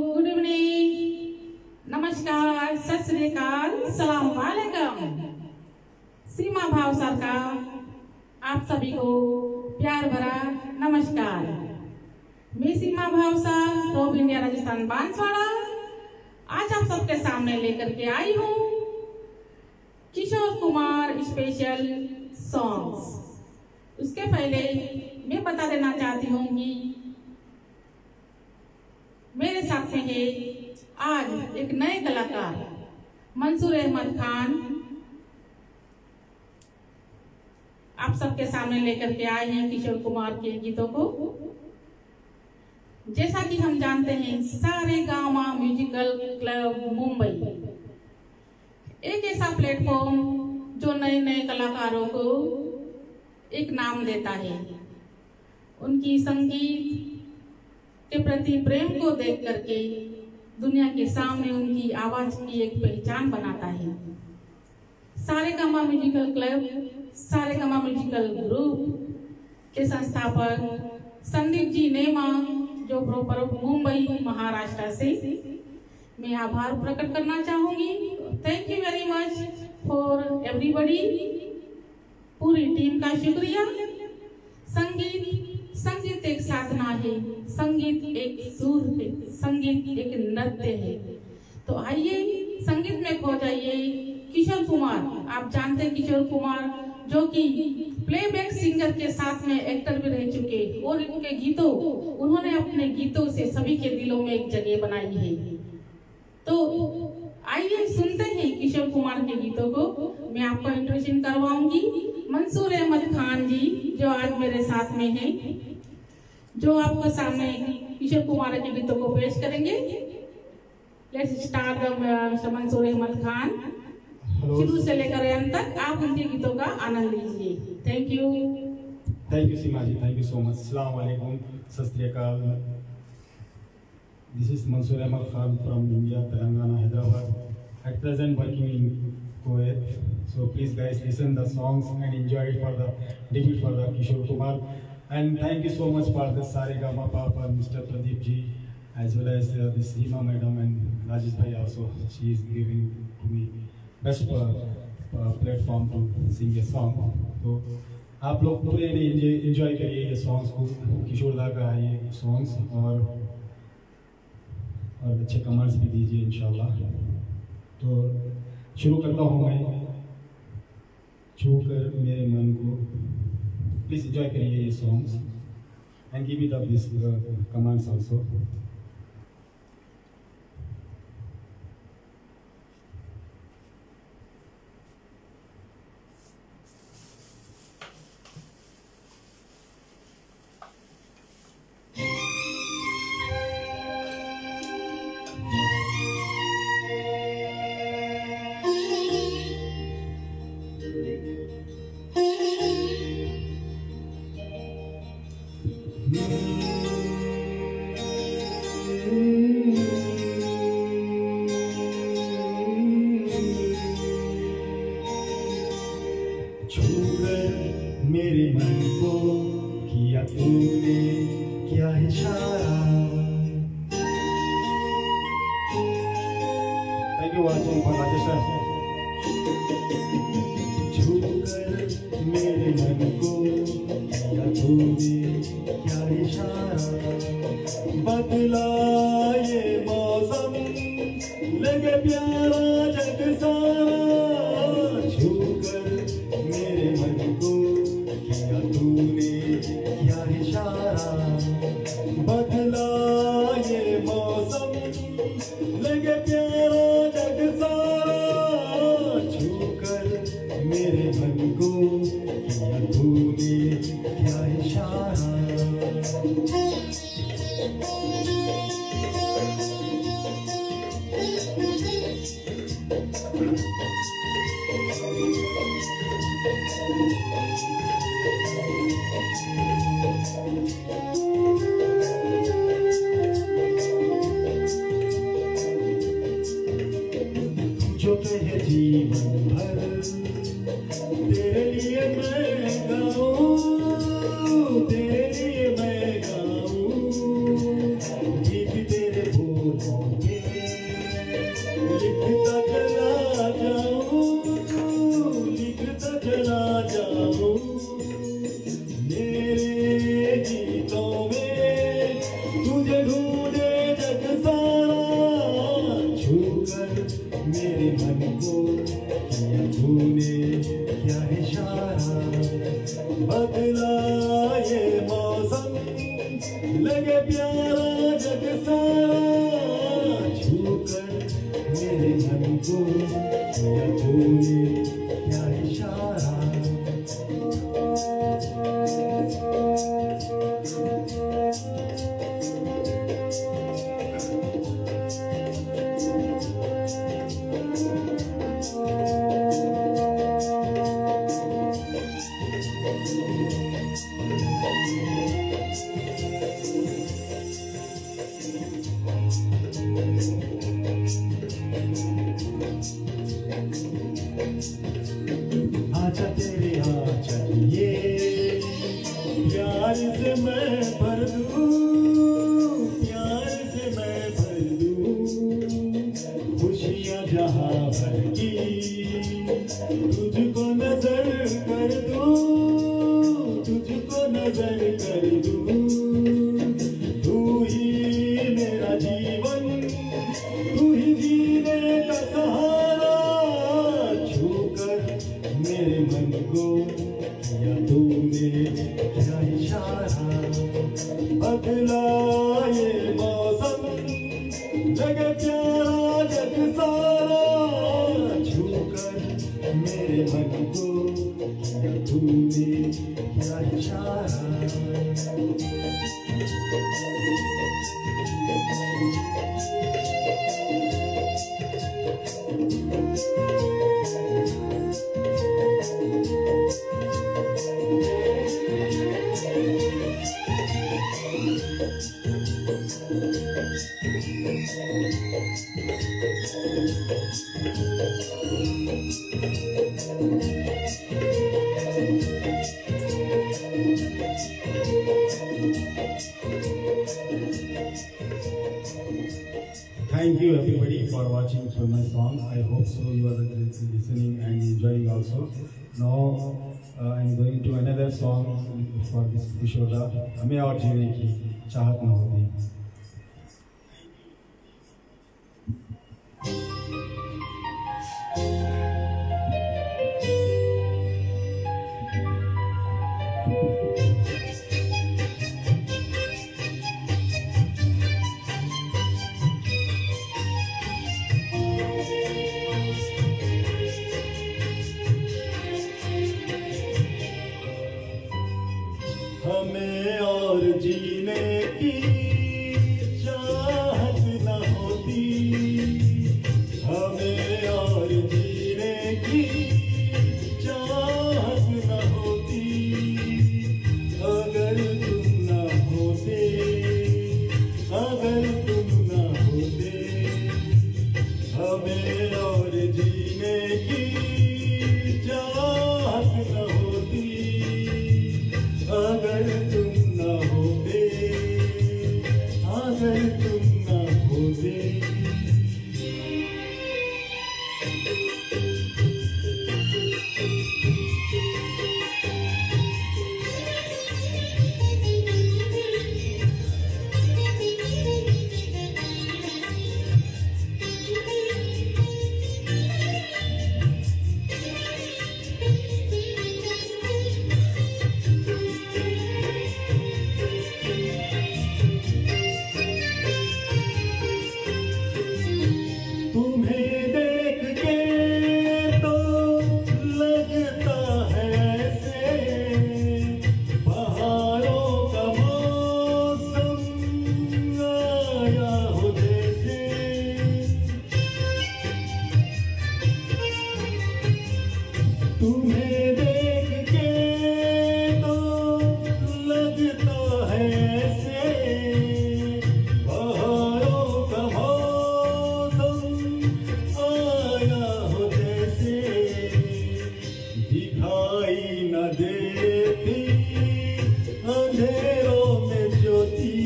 Good evening, नमस्कार, सत श्री अकाल, सलाम वालेकुम। सीमा भावसार का आप सभी को प्यार भरा नमस्कार। मैं सीमा भावसार ऑफ इंडिया राजस्थान बांसवाड़ा आज आप सबके सामने लेकर के आई हूँ किशोर कुमार स्पेशल सॉन्ग्स। उसके पहले मैं बता देना चाहती हूँ कि मेरे साथ में है आज एक नए कलाकार मंसूर अहमद खान। आप सबके सामने लेकर के आए हैं किशोर कुमार के गीतों को। जैसा कि हम जानते हैं सारेगामा म्यूजिकल क्लब मुंबई एक ऐसा प्लेटफॉर्म जो नए नए कलाकारों को एक नाम देता है, उनकी संगीत के प्रति प्रेम को देख करके दुनिया के सामने उनकी आवाज की एक पहचान बनाता है। Saregama musical club, Saregama musical group के संस्थापक संदीप जी नेमा जो प्रॉपर मुंबई महाराष्ट्र से, मैं आभार प्रकट करना चाहूंगी। Thank you very much for everybody. पूरी टीम का शुक्रिया। संगीत एक साधना है, संगीत एक सुर है, संगीत एक नृत्य है। तो आइए संगीत में खो जाइए। किशोर कुमार, आप जानते हैं किशोर कुमार जो कि प्लेबैक सिंगर के साथ में एक्टर भी रह चुके और उनके गीतों, उन्होंने अपने गीतों से सभी के दिलों में एक जगह बनाई है। तो आइए सुनते हैं किशोर कुमार के गीतों को। मैं आपको इंट्रोडक्शन करवाऊंगी मंसूर अहमद खान जी जो आज मेरे साथ में हैं, जो आपको सामने किशोर कुमार के गीतों को पेश करेंगे। लेट्स स्टार्ट मंसूर अहमद खान, शुरू से लेकर अंत तक आप उनके गीतों का आनंद लीजिए। Thank you Seema ji, thank you so much. अस्सलाम वालेकुम, Sat Shri Akal. This is Mansoor Ahmed Khan from India, Telangana, Hyderabad, at present working in Kuwait. So please guys listen the songs and enjoy it for the debut for the Kishore Kumar. And thank you so much for the Saregama for Mr. Pradeep ji, as well as this Seema madam and Rajesh bhai also. She is giving to me best platform to sing a song. तो आप लोग पूरे enjoy करिए ये songs को, किशोर दा का ये songs, और अच्छे कमेंट्स भी दीजिए इंशाल्लाह। तो शुरू करता हूँ मैं, छू कर मेरे मन को। प्लीज एंजॉय करिए ये songs and give me the this comments also. मेरे मन को किया तूने क्या इशारा। Thank you watching for Rajesh sir. छूकर मेरे मन को किया तूने क्या इशारा, बदला ये मौसम लगे प्यारा जग सारा। छूकर मेरे मन को किया तूने क्या इशारा, बदला ये मौसम लगे प्यारा जग सारा। छूकर मेरे मन को किया तूने क्या इशारा। जो कहे जीवन भर तेरे लिए मैं गाऊं, तेरे लिए मैं गाऊं, गीत तेरे बोल तूने क्या इशारा बदला ये मौसम लगे प्यारा जग सारा छूकर मेरे मन को किया तूने क्या इशारा आजा तेरे आंचल ये प्यार से मैं भर दूं प्यार से मैं भर दूं खुशियां जहां भर की तुझको नजर कर दूं तुझको नजर कर दूं तू ही मेरा जीवन तू ही जीने का सहारा मेरे मन को किया तूने क्या इशारा बदला ये मौसम लगे प्यारा जग सारा छूकर मेरे मन को किया तूने क्या इशारा Thank you everybody for watching for my song. I hope so you are listening and enjoying also. Now I am going to another song for this Kishoda. हमें और जीने की चाहत न होती. हमें और जीने की चाहत न होती हमें और जीने की चाहत न होती अगर तुम न होते अगर तुम न होते हमें और जीने की चाहत न होती अगर तुम न होते अगर तुम न होते तुम्हें देख के तो लगता है ऐसे बहारों का मौसम आया हो जैसे दिखाई न देती अंधेरों में ज्योति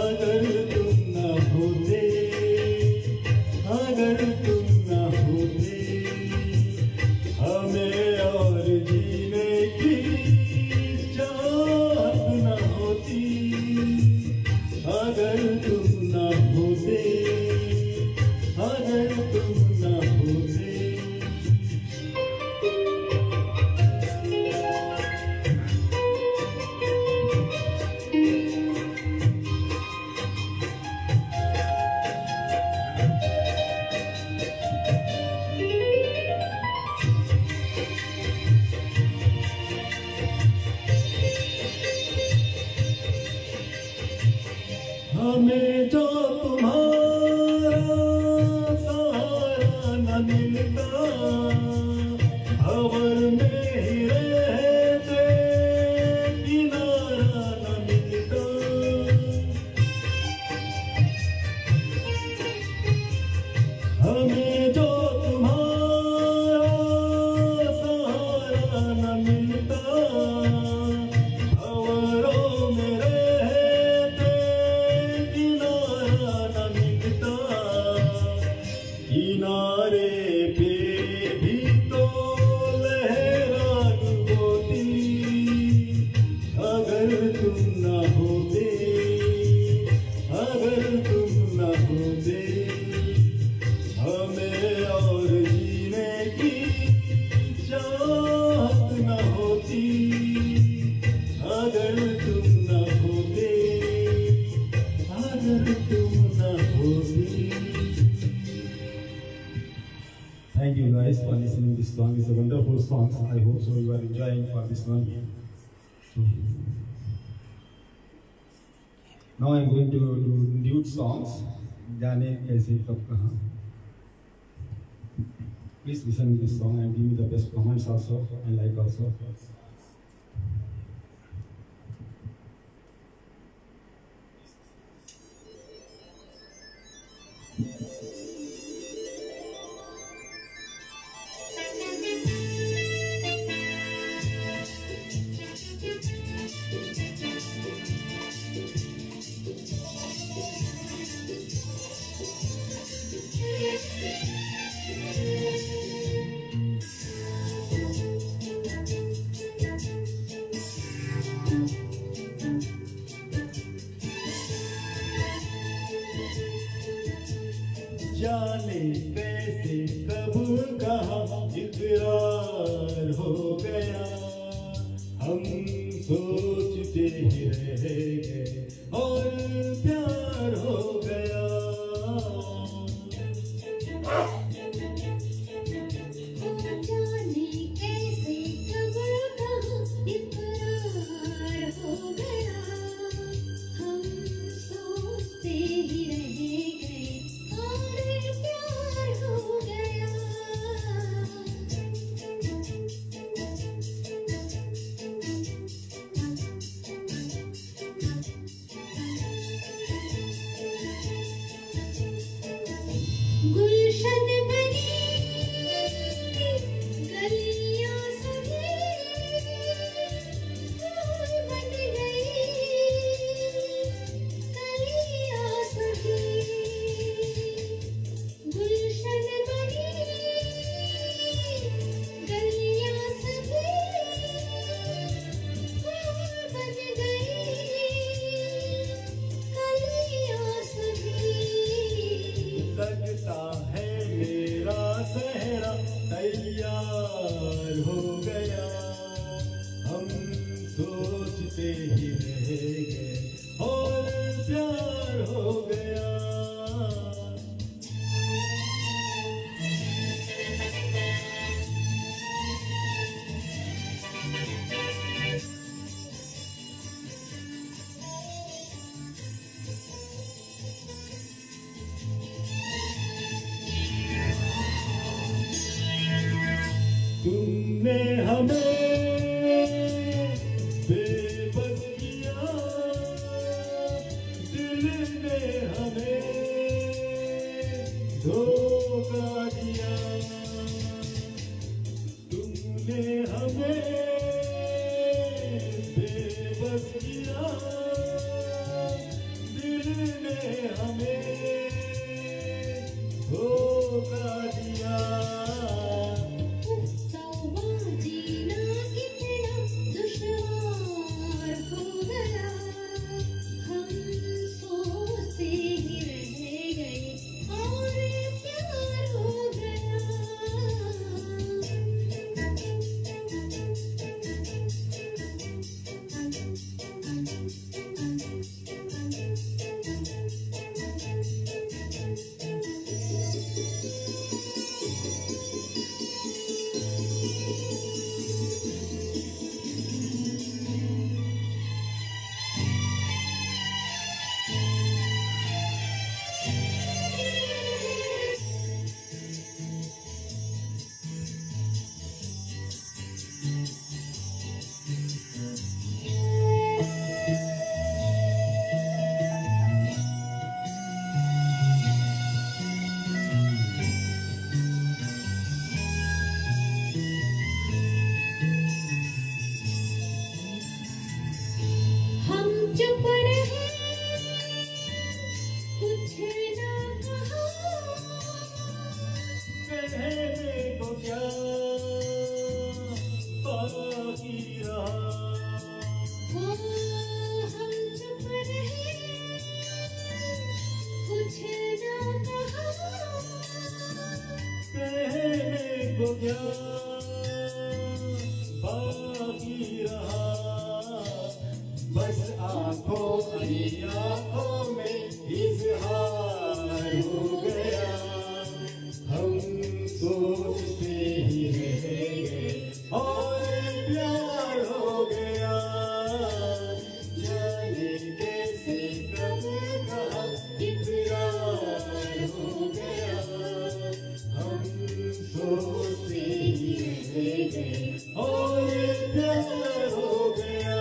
अगर तुम न होते अगर तुम न होते हमें जो तुम्हारा सहारा न मिलता, भंवर में ही रहते किनारा न मिलता। हमें जो तुम्हारा सहारा न मिलता, भंवरों में रहते किनारा न मिलता। किनारे पे भी तो लहरानी होती, अगर तुम न होते, अगर तुम न होते। हमें और जीने की चाहत न होती, अगर तुम न होते, अगर तुम न होते। Thank you guys for listening. This song is a wonderful song. I hope so you are enjoying for this one. Now I am going to do nude songs. जाने कैसे कब कहाँ. Please listen to this song and give me the best comments also and like also. जाने कैसे कब कहाँ इकरार हो गया, हम सोचते ही रह गए और प्यार हो गया। जाने कैसे कब कहाँ इकरार हो गया, हम सोचते ही रह गए और प्यार हो गया। गुलशन बनी गलियां सजी, फूल बन गई कलियां सजी। गुलशन बनी गलियां सजी, फूल बन गई कलियां सजी। लगता है मेरा सहरा तैयार हो गया, हम सोचते ही रह गए और प्यार हो गया। तुमने हमें बेबस किया, दिल ने हमें धोखा दिया। तुमने हमें बेबस किया, दिल ने हमें धोखा दिया। जीना कितना दुश्वार हो गया, हम सोचते ही रह गए और प्यार हो गया। गया बाकी रहा बस आंखों में इजहार हो गया हम सोचते ही रह गए और प्यार हो गया जाने कैसे कब कहा इकरार हो गया हम सोचते ही रह गए और प्यार हो गया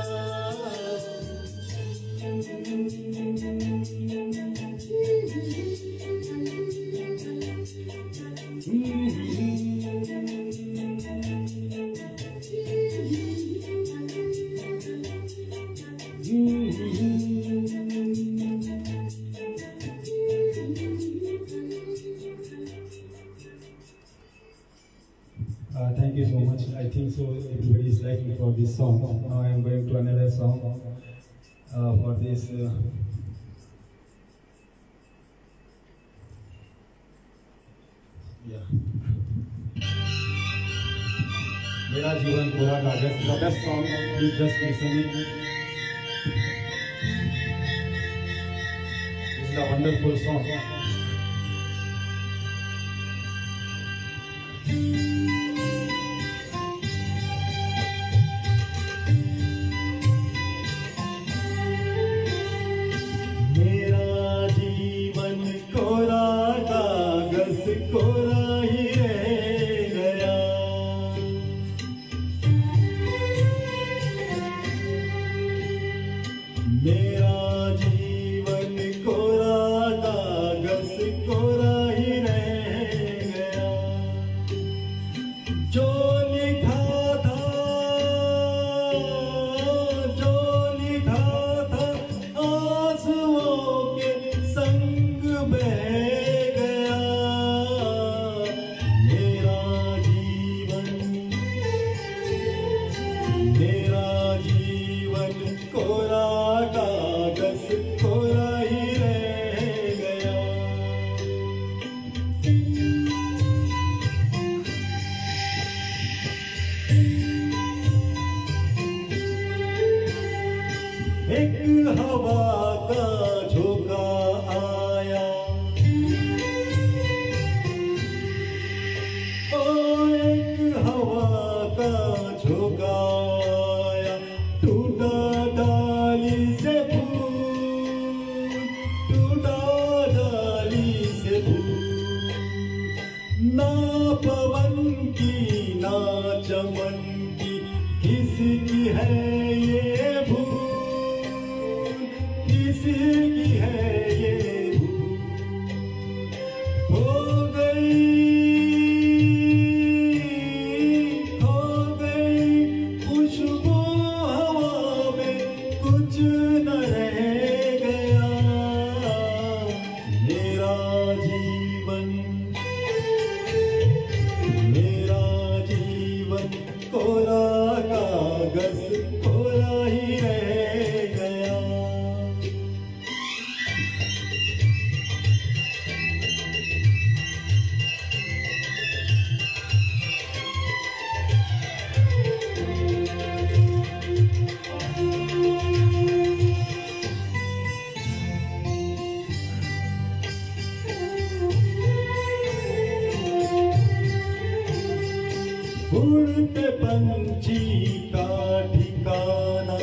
Thank you so much. I think so everybody is liking for this song. Now I am going to another song for this. मेरा जीवन पूरा कागज the best song. Please just listen it. This is a wonderful song. उड़ते पंछी का ठिकाना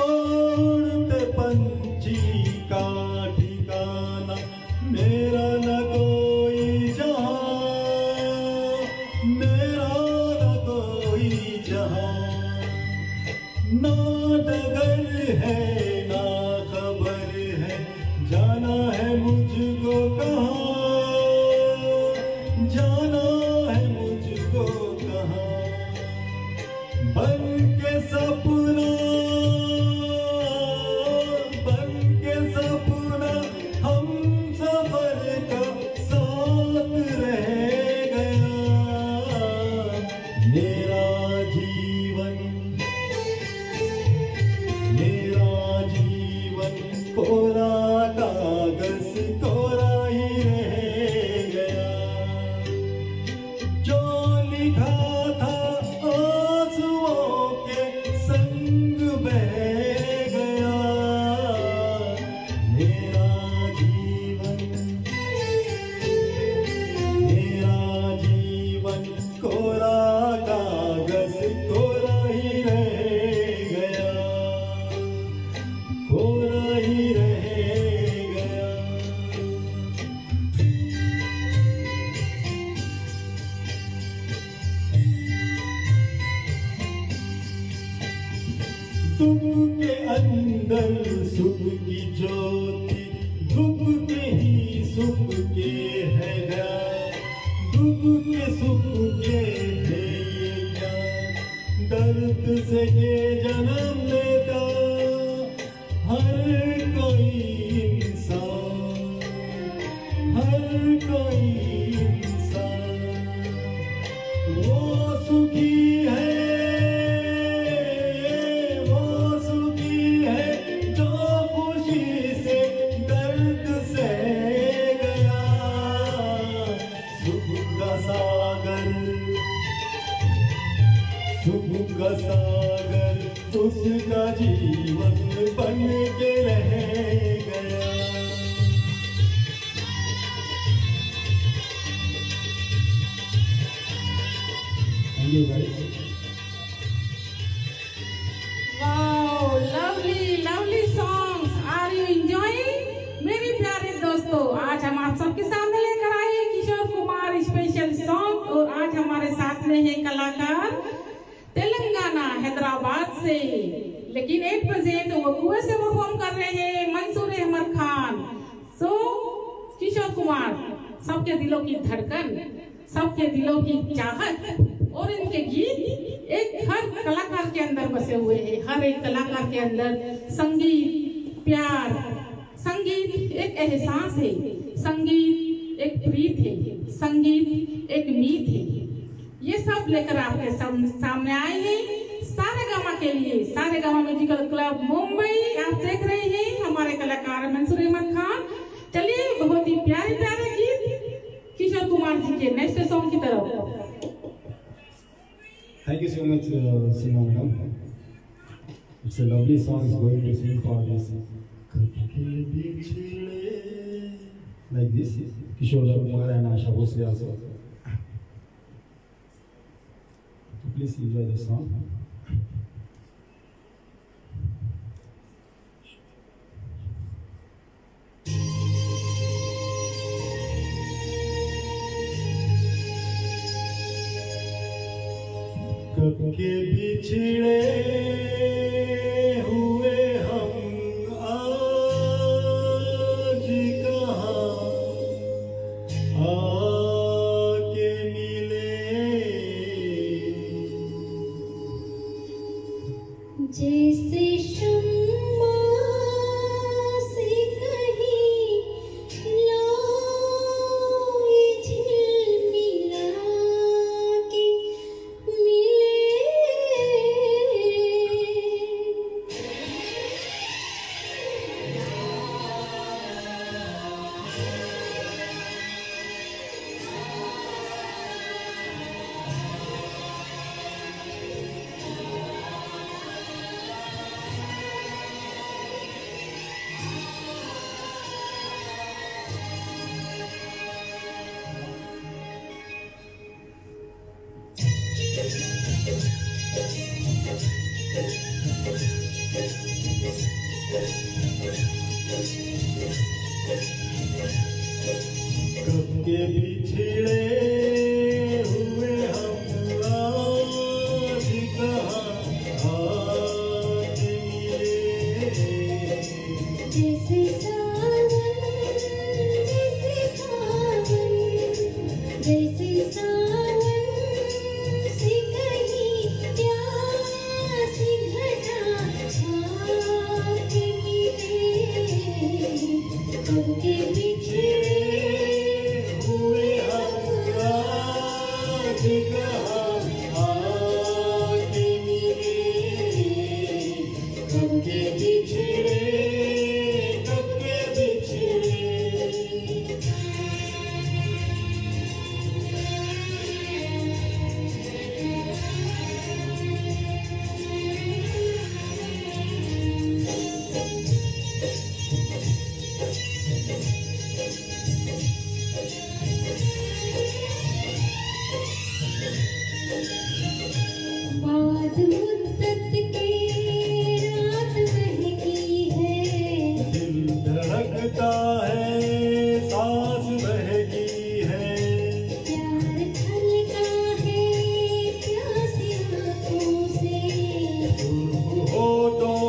उड़ते पंछी का ठिकाना मेरा न कोई जहां मेरा न कोई जहां ना डगर है ना खबर है जाना है मुझको कहाँ जाना है मुझको कहाँ बन के सपना तुमके अंदर सुख की ज्योति, दुख के ही सुख के है ज्ञान, दुख के सुख के है ये ज्ञान। दर्द से ये जन्म लेता हर कोई इंसान, हर कोई इंसान। वो सुखी है, वो सुखी है जो खुशी से दर्द सह गया। सुख का सागर, सुख का सागर उसका जीवन बन के रह गया। Thank you guys. Wow, lovely, lovely songs. Are you enjoying? मेरे प्यारे दोस्तों, आज हम आप सबके सामने लेकर आए हैं किशोर कुमार स्पेशल सॉन्ग, और आज हमारे साथ में है कलाकार तेलंगाना हैदराबाद से, लेकिन 8% वो कुएं से परफॉर्म कर रहे हैं मंसूर अहमद खान। सो किशोर कुमार सबके दिलों की धड़कन, सबके दिलों की चाहत, और इनके गीत एक हर कलाकार के अंदर बसे हुए हैं। हर एक कलाकार के अंदर संगीत, प्यार, संगीत एक एहसास है, संगीत एक प्रीत है, संगीत एक मीत है। ये सब लेकर आपके सामने आए हैं सारेगामा के लिए। सारेगामा म्यूजिकल क्लब मुंबई आप देख रहे हैं, हमारे कलाकार मंसूर अहमद खान। चलिए बहुत ही प्यारे प्यारे गीत किशोर कुमार जी के नेक्स्ट सॉन्ग की तरफ। Thank you so much, Seema madam. It's a lovely song is going to sing for this. Like this, Kishore Kumar and Asha Bhosle also. So please enjoy the song. कब के बिछड़े हुए हम आज कहाँ आके मिले। जैसे शम्मा से कहीं लोई झिलमिला के कब के बिछड़े हुए हम आज कहाँ आके मिले। जैसे सावन, जैसे सावन, जैसे सावन से कहीं प्यासी घटा छाके मिले। कब के बिछड़े हुए हम आज कहाँ आके मिले। कब के बिछड़े, कब के बिछड़े। बाद मुद्दत के रात महकी है, दिल धड़कता है, सांस बहकी है। प्यार छलका है प्यासी आँखों से। होठों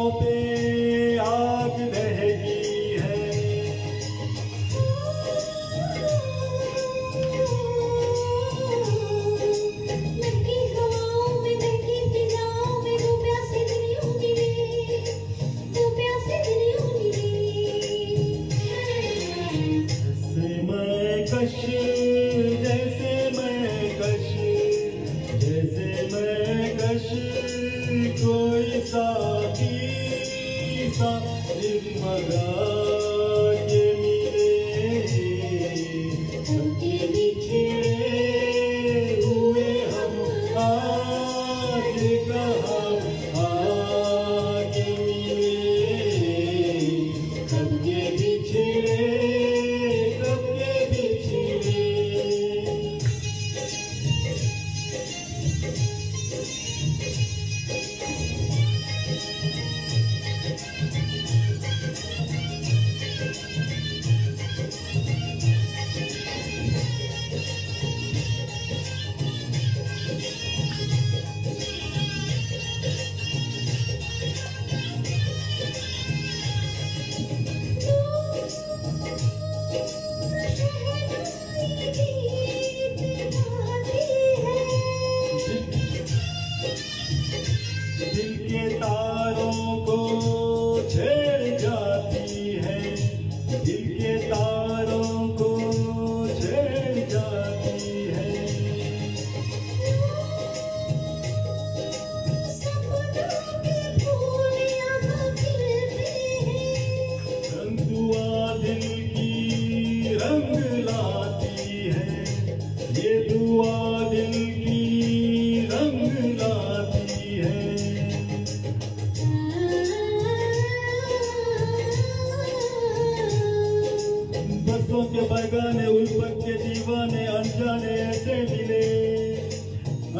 के दीवाने अनजाने ऐसे मिले,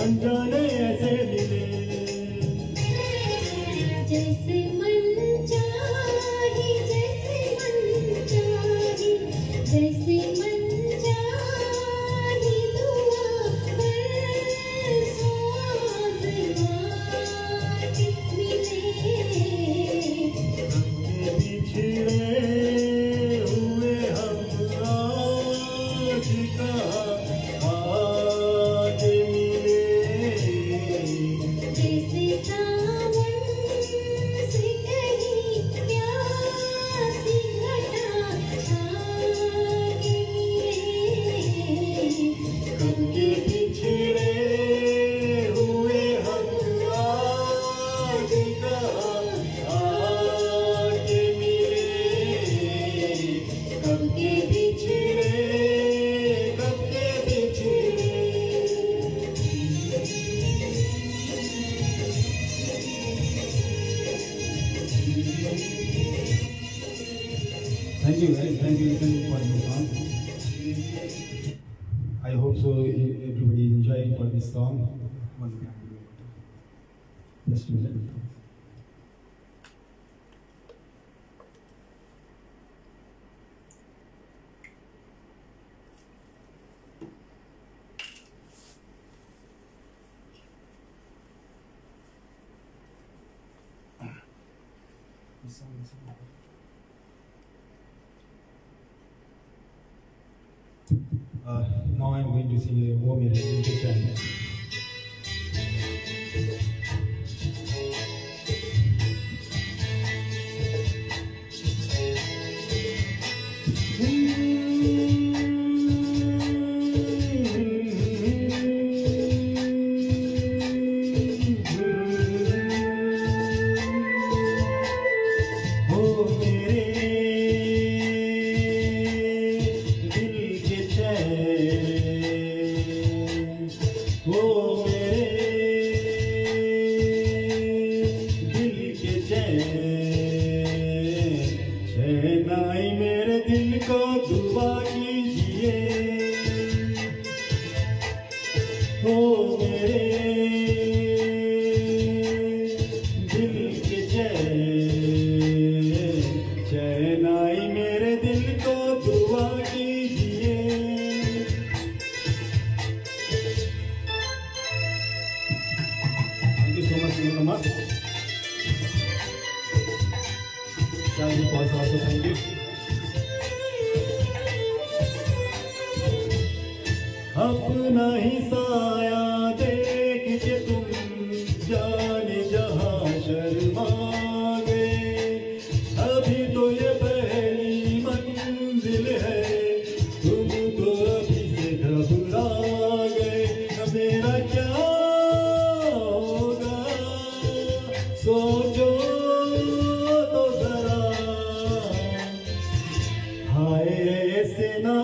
अनजाने ऐसे मिले। जैसे मन चाहे, जैसे मन चाहे, जैसे मन चाहे दुआ पर साज बात मिले। बिछड़े हुए हम आज कहाँ आज मिले। जैसे सावन से कहीं प्यासी घटा आगे मिले। कब के बिछड़े हुए हम आज कहाँ आज मिले। कब के बिछड़े, कब के बिछड़े। Thank you guys, thank you for the song. I hope so everybody enjoyed for this song. Just a minute. This song. Now I'm going to sing a Wo Mere Dil Ke Chैn. हो मेरे दिल के चैन, हो मेरे दिल के चैन, चैन आई मेरे दिल को दुआ कीजिए। हो मेरे दिल के चैन, चैन आई मेरे दिल को दुआ कीजिए। Thank you so much, Nirmala. Shadi Paul also thank you. अपना ही साया देख के तुम जाने जहाँ शर्मा गए। अभी तो ये पहली मंजिल है, तुम तो अभी से घबरा गए। मेरा क्या होगा सोचो तो जरा, हाय ऐसे ना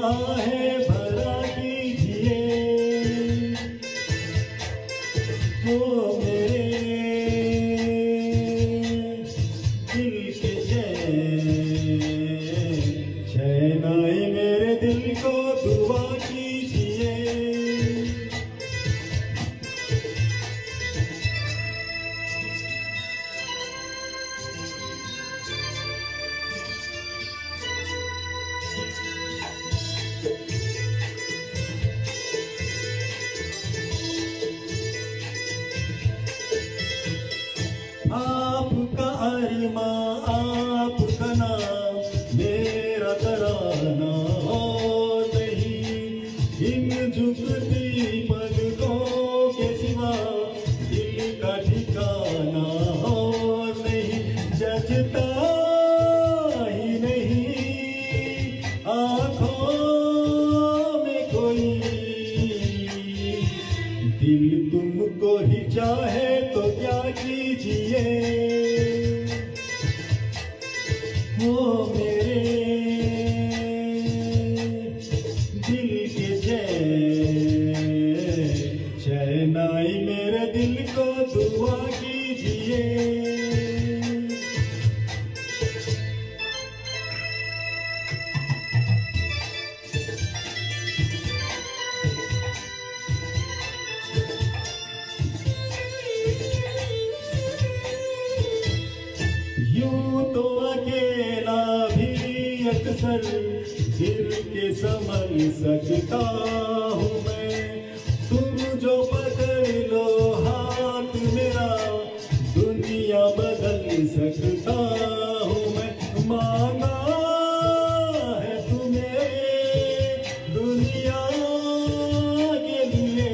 है भरा कीजिए। हो मेरे दिल के चैन, चैन आई मेरे दिल को दुआ कीजिए। आपका अरमा, आपका नाम, मेरा तराना हो नहीं। इन झुकती पलकों के सिवा दिल का ठिकाना हो नहीं। जचता ही नहीं आँखों में कोई, दिल तुमको ही चाहे तो क्या कीजिए। हो मेरे दिल के चैन, चैन आई मेरे दिल को दुआ कीजिए। फिसल गिर के संभल सकता हूँ मैं। तुम जो पकड़ लो हाथ मेरा दुनिया बदल सकता हूँ मैं। मांगा है तुम्हें दुनिया के लिए,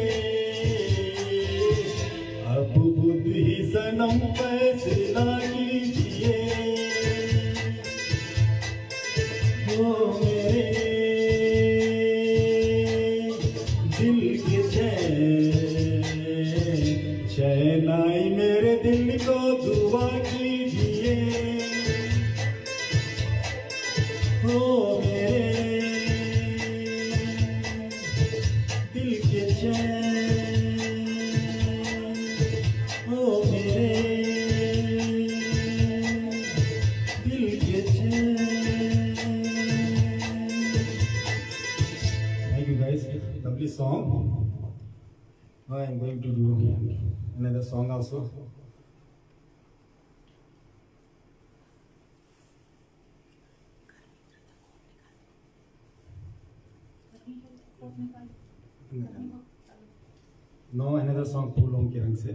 अब खुद ही सनम फैसला कीजिए। ओ मेरे दिल के चैन आई मेरे दिल को दुआ कीजिए। ओ मेरे दिल के चैन, ओ मेरे दिल के चैन। Thank you guys, lovely song. Now I am going to do another song also. Now another song फूलों के रंग से।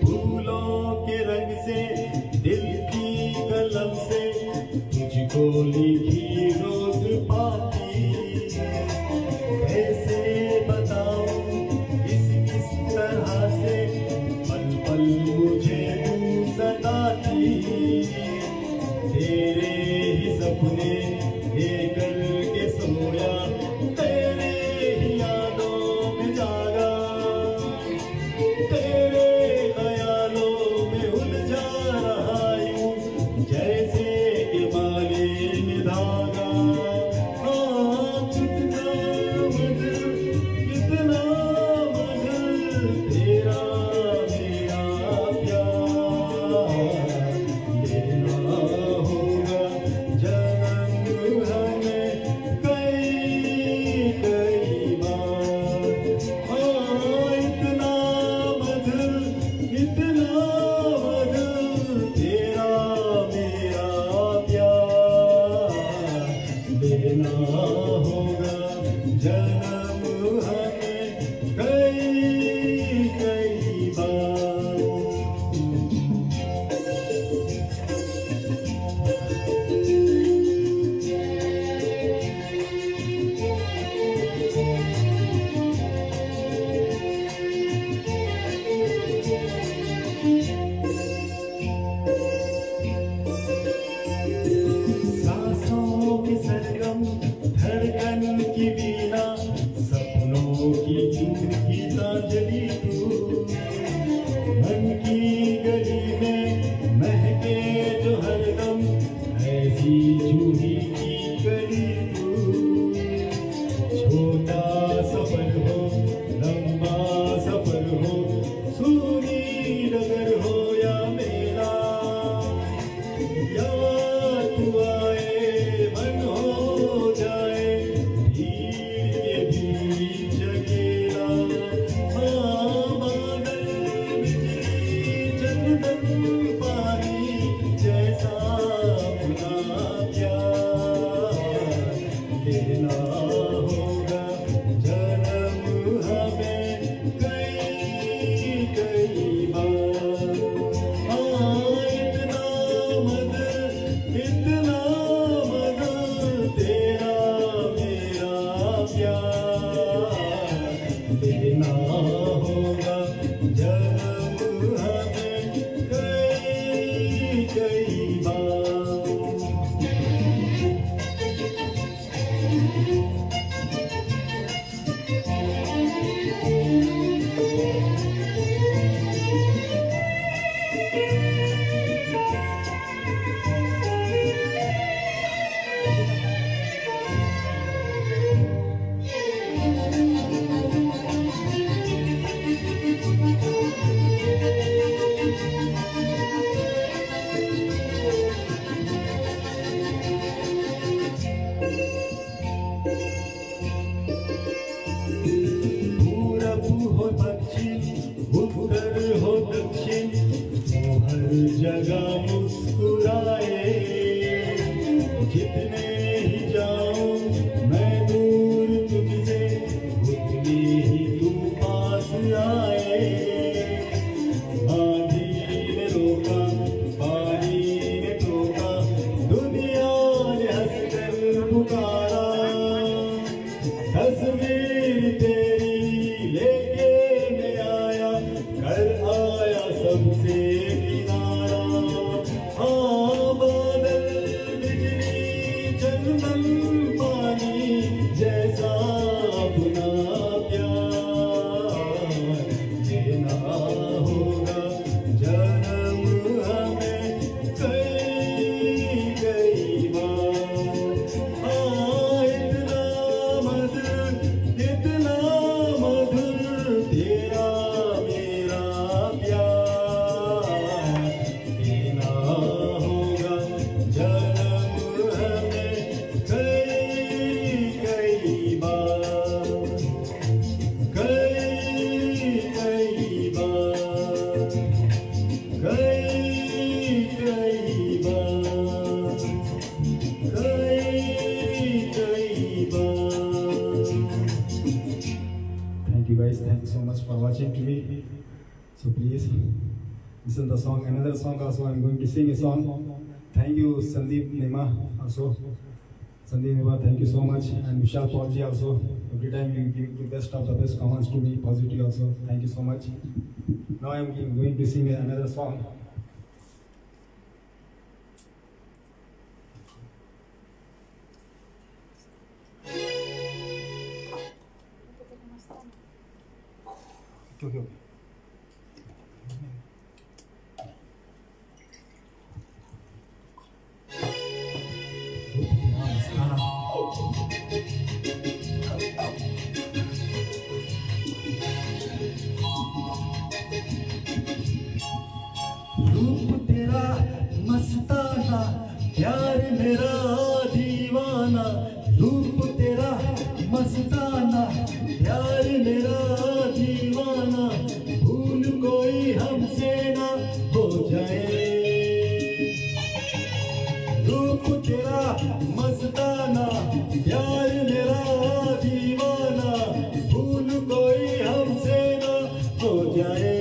फूलों के रंग से दिल की कलम से तुझको लिखी रोज पाती, कैसे बताऊं किस तरह से पल पल मुझे तू सताती। तेरे ही सपने लेकर के सोया, तेरे ही यादों में जागा, तेरे ख्यालों में उलझा रहा यूं जैसे कि माले में धागा। हाँ कितना मधुर तेरा मेरा प्यार, लेना होगा जन्म उत्तर हो दक्षिण वो हर जगह मुस्कुराए। जितने ही जाऊं मैं दूर तुझसे उतनी ही तू पास आए। आंधी ने रोका पानी ने टोका दुनिया ने हंसकर पुकारा। तस्वीर तेरी लेके मैं आया कर आया सबसे किनारा। हाँ बादल बिजली चंदन पानी जैसा अपना प्यार देना होगा जन्म हमें कई कई बार। हाँ इतना मधुर तेरा मेरा प्यार देना होगा जन्म हमें कई कई बार। कई कई बार कई कई बार कई बार। Thank you guys. Thank you so much for watching TV. So please listen the song. Another song also I'm going to sing a song. Thank you Sandeep Nema also. Sandeep Nema, thank you so much. And Vishal Paulji also. Every time you give the best of the best comments to me, positive also. Thank you so much. Now I'm going to sing another song. Okay. रूप तेरा मस्ताना प्यार मेरा दीवाना। रूप तेरा मस्ताना प्यार मेरा दीवाना। भूल कोई हमसे ना हो जाए। रूप तेरा मस्ताना प्यार मेरा दीवाना। भूल कोई हमसे ना हो जाए।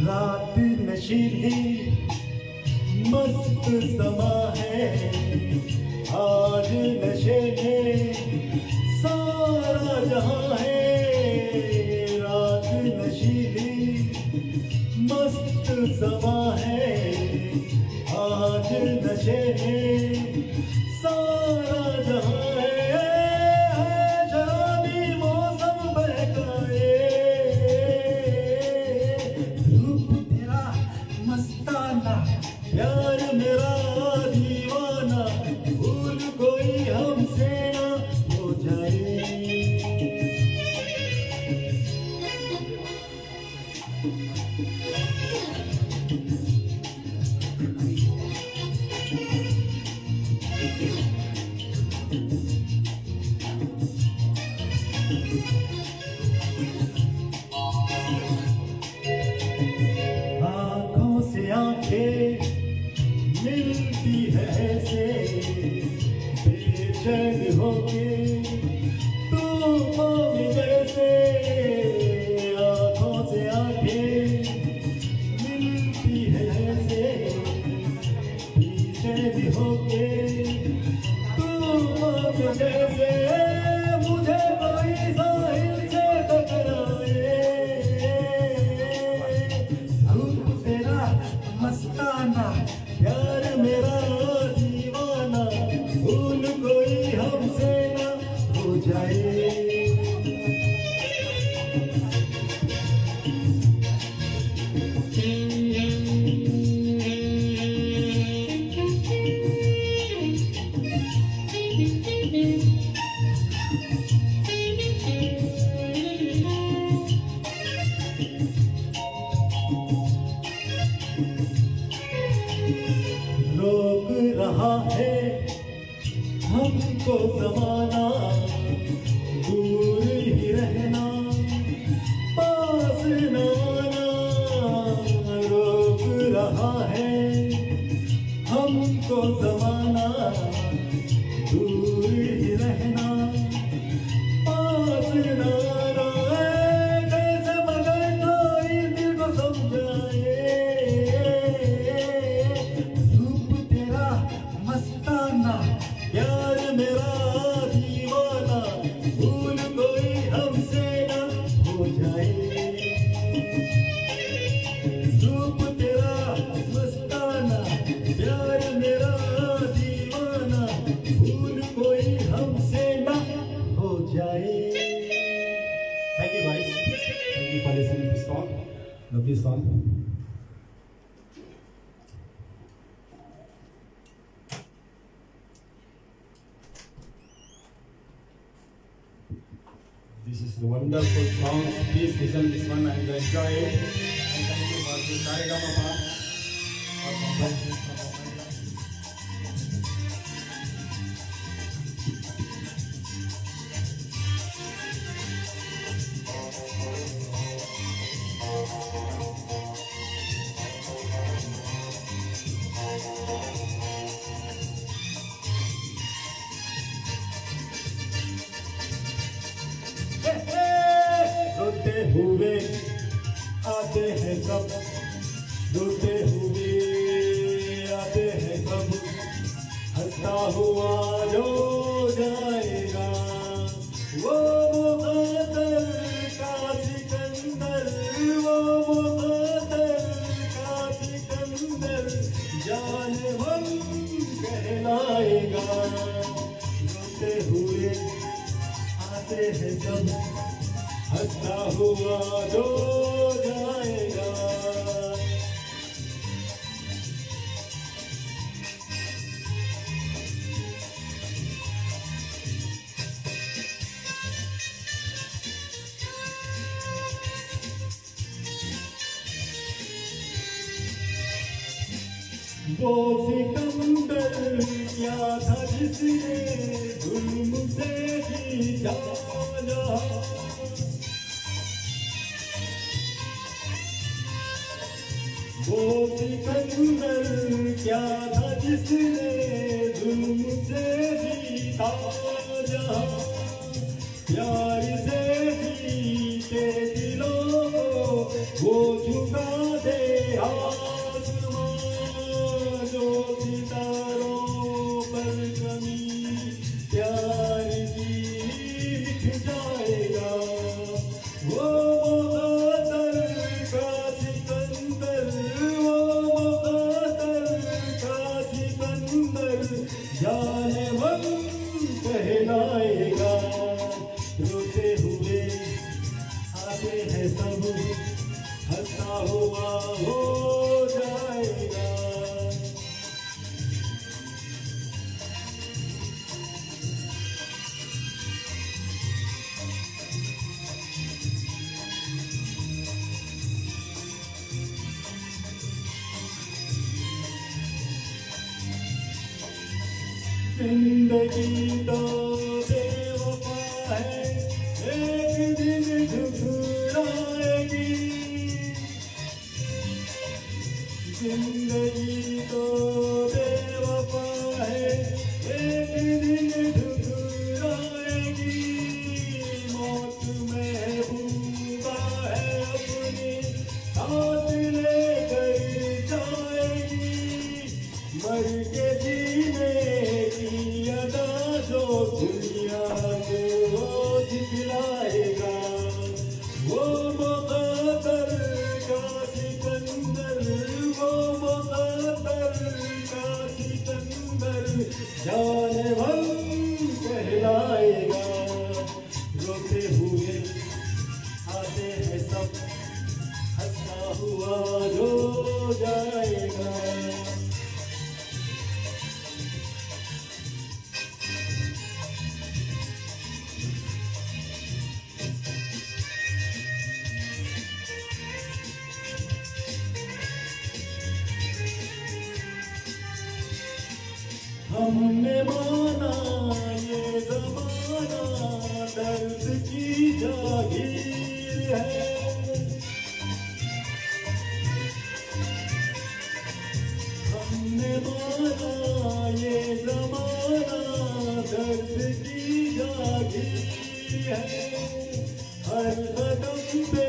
रात नशीली मस्त समा है। आज नशे में सारा जहां है। रात नशीली मस्त समा है। आज नशे में सारा जहां है। शराबी मौसम बहकाए। रूप तेरा मस्ताना प्यार मेरा दीवाना। भूल कोई हमसे ना हो जाए। आँखों से आँखें मिलती है ऐसे बेचैन होके तूफान में जैसे। आँखों से आँखें मिलती है ऐसे बेचैन होके तूफान में जैसे। मुझे कोई साहिल से टकराए। रूप तेरा मस्ताना प्यार मेरा दीवाना। भूल कोई हमसे ना हो जाए। रहा है हमको ज़माना, दूर ही रहना पास न आना, रोक रहा है हमको ज़माना, दूर ही रहना पास न आना। कैसे मगर कोई दिल को समझाए, रूप तेरा मस्ताना, प्यार मेरा दीवाना, भूल कोई हमसे न हो जाए। रूप तेरा मस्ताना, प्यार मेरा दीवाना, भूल कोई हमसे न हो जाए। Thank you guys. Thank you for listening to this song. Love this song. This is the wonderful song. Please listen this one and enjoy it. And thank you for the Saregama रोते हुए आते हैं सब, रोते हुए आते हैं सब, हंसता हुआ जो जाएगा वो मुक़द्दर का सिकंदर, वो मुक़द्दर का सिकंदर जाने मन कहलाएगा। रोते हुए आते हैं सब, हंसता हुआ जो जाएगा। वो सिकंदर क्या था जिसने जुल्म से जीता जहां, वो सिकंदर क्या था जिसने जुल्म से जीता जहां, प्यार से जीते दिलों को वो झुका दे आसमां, जो सितारों पर कमी प्यार की लिख जाएगा। वो मुक़द्दर का सिकंदर, वो मुक़द्दर का सिकंदर जाने मन कहलाएगा। रोते हुए आते हैं सब, हंसता हुआ हो जाएगा। जिंदगी तो बेवफा है, एक दिन ठुकराएगी। जिंदगी तो बेवफा है, एक दिन ठुकराएगी। मौत महबूबा है अपनी साथ लेकर जाएगी, मर के जीने की अदा जो दुनिया को दिखलाएगा। वो मुक़द्दर का सिकंदर, वो मुक़द्दर का सिकंदर जाने मन कहलाएगा। रोते हुए आते हैं सब, हंसता हुआ जो जाएगा। हमने माना ये ज़माना दर्द की जागीर है। हमने माना ये ज़माना दर्द की जागीर है। हर कदम पे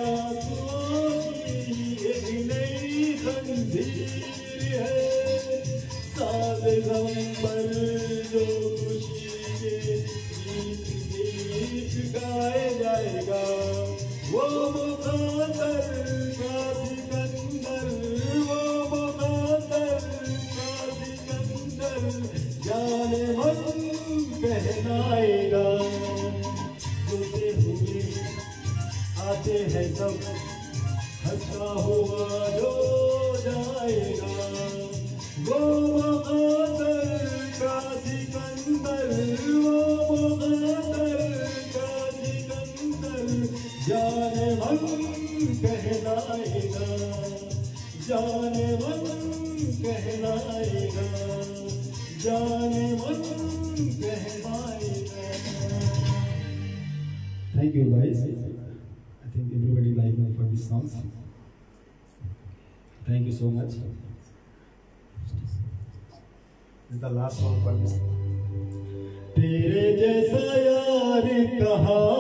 आंसुओं की एक नई जंजीर है। सारे गम पर जो खुशी के गीत गाए जाएगा, वो मुक़द्दर का सिकंदर, वो मुक़द्दर का सिकंदर जाने मन कहलाएगा। सोते हुए आते हैं सब, हंसता हुआ जो जाएगा, वो मुक़द्दर का सिकंदर, वो मुक़द्दर का सिकंदर जाने मन कहलाएगा, जाने मन कहलाएगा, जाने मन कहलाएगा। Thank you guys. I think everybody liked me for these songs. Thank you so much. This is the last song for this. तेरे जैसा यार कहाँ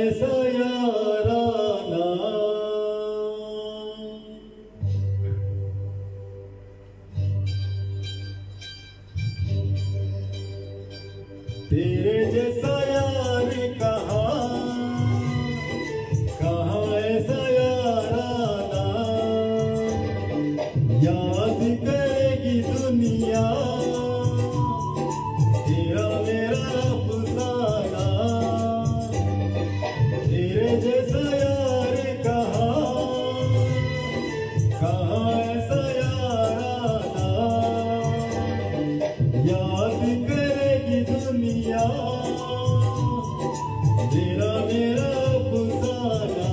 ऐसा याराना। तेरे जैसा यार कहाँ ऐसा याराना। याद करेगी दुनिया तेरा मेरा अफसाना। तेरे जैसा यार कहाँ ऐसा याराना। याद करेगी दुनिया तेरा मेरा अफसाना।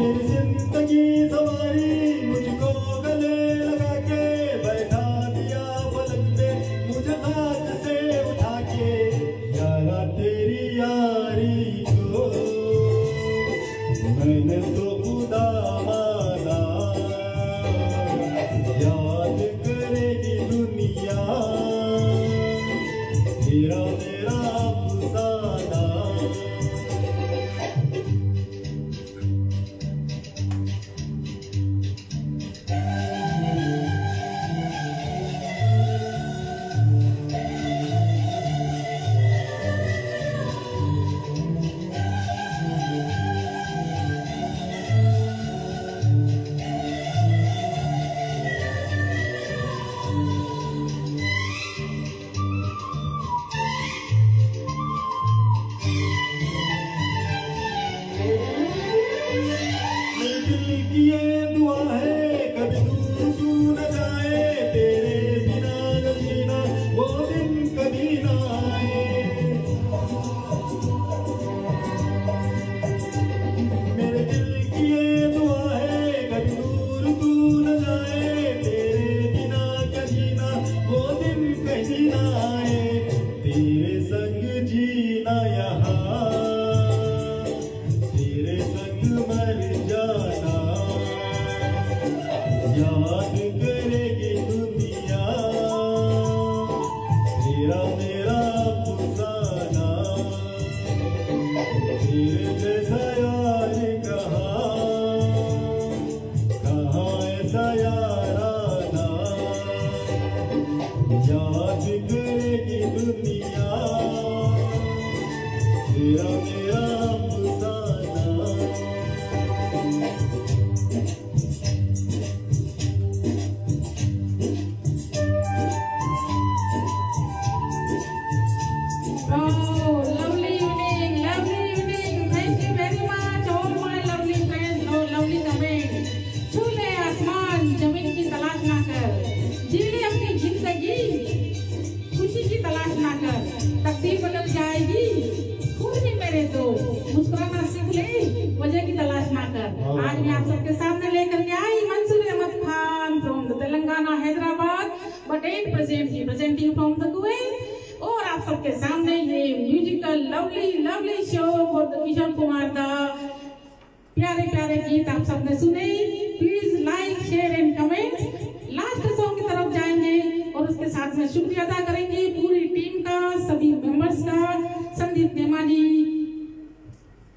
मेरी जिंदगी सवारी मुझको गले लगा के बैठा दिया पलक पे मुझे हाथ से उठा के। यारा तेरी यारी को मैंने तो खुदा माना। याद करेगी दुनिया तेरा मेरा अफसाना। याद करेगी दुनिया तेरा मेरा अफसाना। Oh, lovely evening, lovely evening. Thank you very much, all my lovely friends, और lovely comment. छू ले आसमान जमीन की तलाश ना कर, जी ले अपनी जिंदगी खुशी की तलाश ना कर, तकदीर बदल जाएगी खुद ही मेरे दोस्त, मुस्कुराना सीख ले वजह की तलाश ना कर। आज मैं आप सबके सामने लेकर के आई Mansoor Ahmed Khan from the Telangana Hyderabad, but ain't presenting from the Kuwait। और आप सबके सामने ये musical lovely show for the Kishore Kumar da प्यारे प्यारे गीत आप सबने सुने। Please like share and comment. Last song की तरफ जाएंगे और उसके साथ में शुक्रिया अदा करेंगे पूरी टीम का, सभी मेंबर्स का। Sandeep Nemani,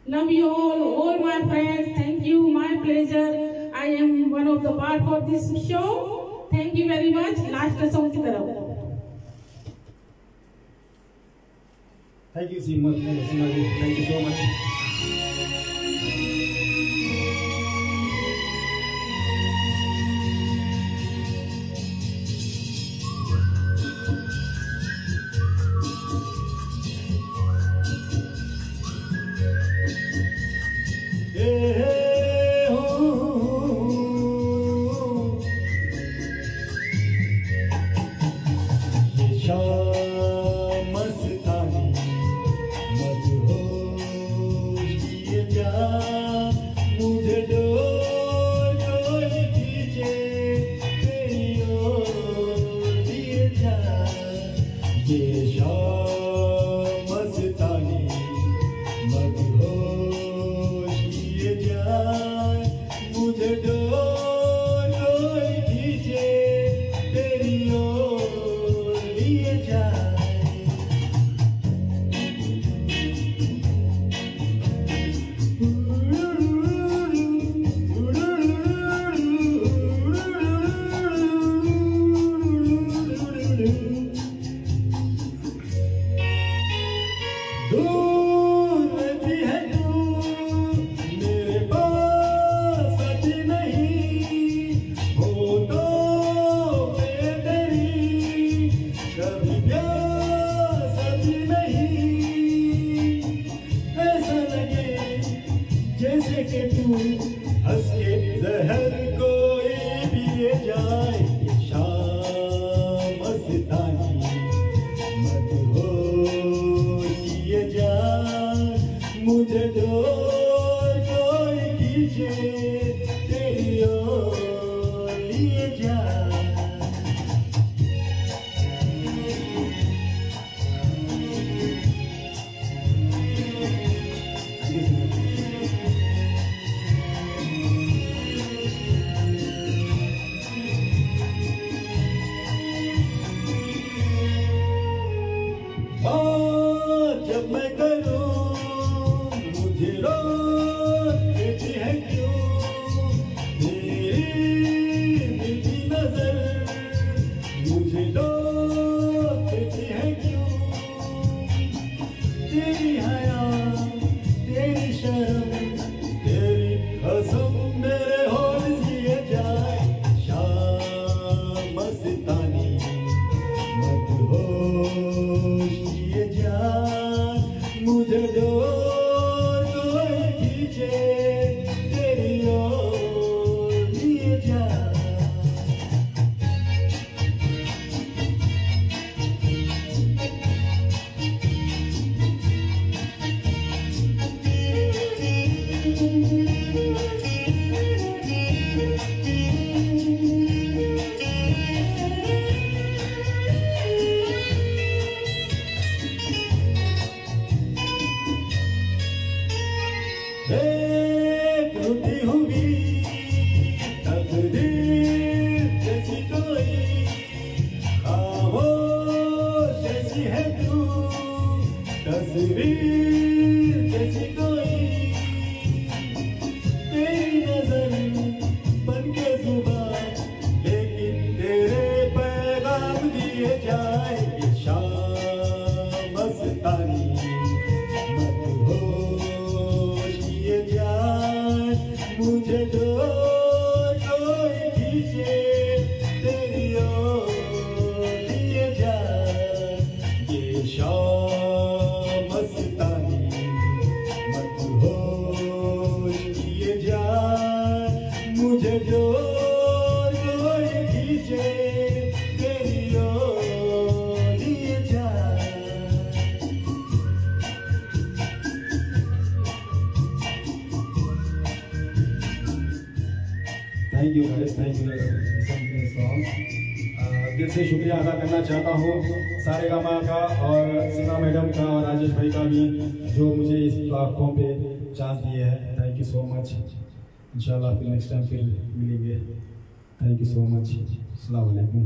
love you all my friends, thank you, my pleasure. I am one of the part for this show, thank you very much. Last song की तरफ Thank you, Seema. Thank you so much. किए जाए ये शाम मस्तानी मदहोश किए जाए मुझे कोई खींचे तेरी ओर लिए जाए ये शाम मस्तानी मदहोश किए जाए मुझे कोई खींचे तेरी ओर लिए जाए। Thank you guys, thank you song. दिल से शुक्रिया अदा करना चाहता हूँ सारेगामा का और सीमा मैडम का और राजेश भाई का भी जो मुझे इस प्लेटफॉर्म पे चांस दिए हैं। Thank you so much. इंशाल्लाह फिर नेक्स्ट टाइम फिर मिलेंगे। Thank you so much. अस्सलाम वालेकुम।